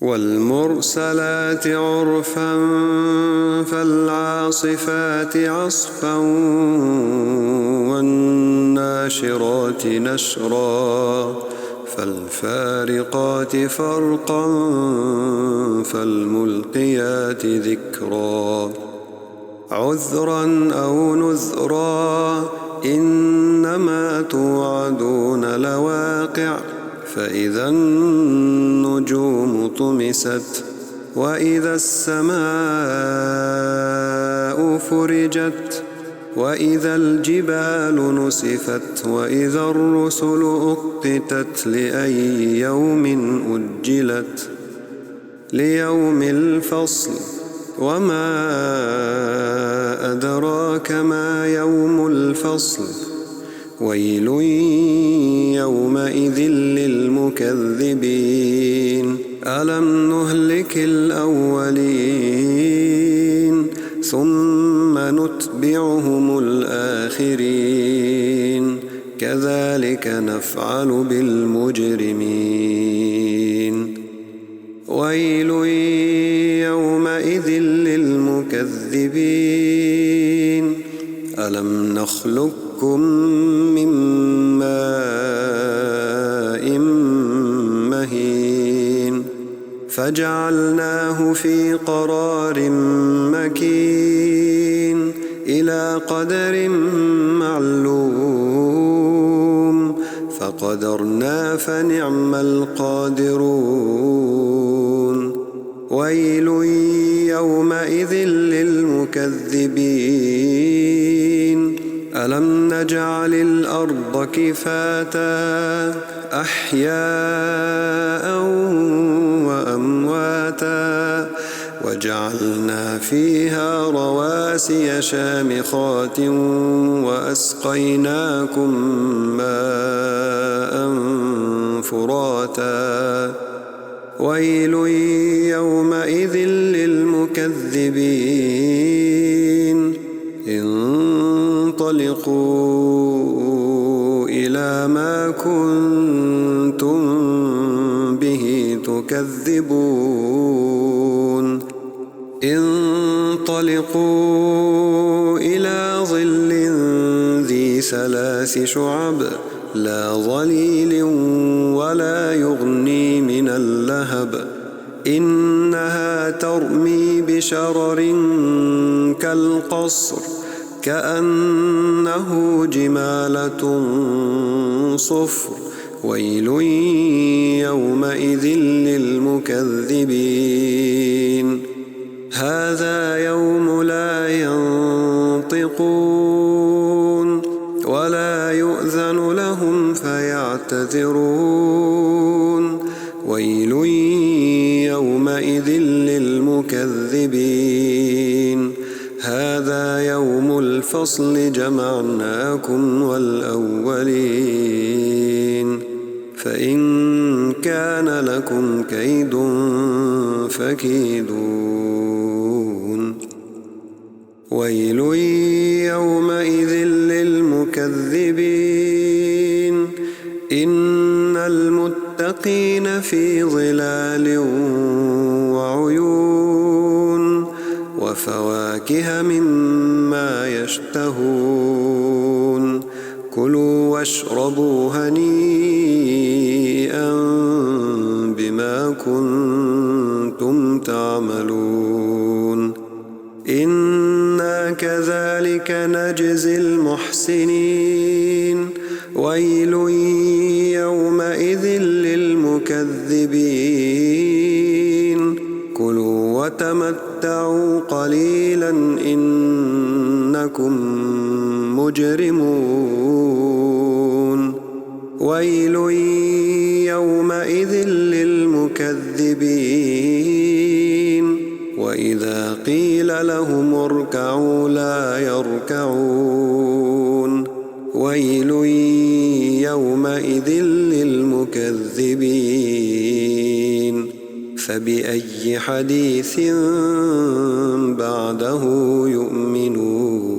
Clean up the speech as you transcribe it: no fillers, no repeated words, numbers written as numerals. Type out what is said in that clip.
والمرسلات عرفا فالعاصفات عصفا والناشرات نشرا فالفارقات فرقا فالملقيات ذكرا عذرا أو نذرا إنما توعدون لواقع فإذا النجوم طمست وإذا السماء فرجت وإذا الجبال نسفت وإذا الرسل أقتت لأي يوم أجلت ليوم الفصل وما أدراك ما يوم الفصل ويل يومئذ للمكذبين ألم نهلك الأولين ثم نتبعهم الآخرين كذلك نفعل بالمجرمين ويل يومئذ للمكذبين ألم نخلقكم من ماء مهين فجعلناه في قرار مكين إلى قدر معلوم فقدرنا فنعم القادرون ويل يومئذ للمكذبين ألم نجعل الأرض كفاتا أحياء وأمواتا وجعلنا فيها رواسي شامخات وأسقيناكم ماء فراتا ويل يومئذ للمكذبين انطلقوا إلى ما كنتم به تكذبون انطلقوا إلى ظل ذي 3 شعب لا ظليل ولا يغني من اللهب إنها ترمي بشرر كالقصر كأنه جمالة صفر ويل يومئذ للمكذبين هذا يوم لا ينطقون ولا يؤذن لهم فيعتذرون ويل يومئذ للمكذبين هذا يوم الفصل جمعناكم والأولين فإن كان لكم كيد فكيدون ويل يومئذ للمكذبين إن المتقين في ظلال وعيون وفواكه مما يشتهون كلوا واشربوا هنيئا بما كنتم تعملون إنا كذلك نجزي المحسنين ويل يومئذ للمكذبين كلوا وتمتعوا قليلا إنكم مجرمون ويل يومئذ للمكذبين وإذا قيل لهم اركعوا لا يركعون ويل يومئذ للمكذبين فبأي حديث بعده يؤمنون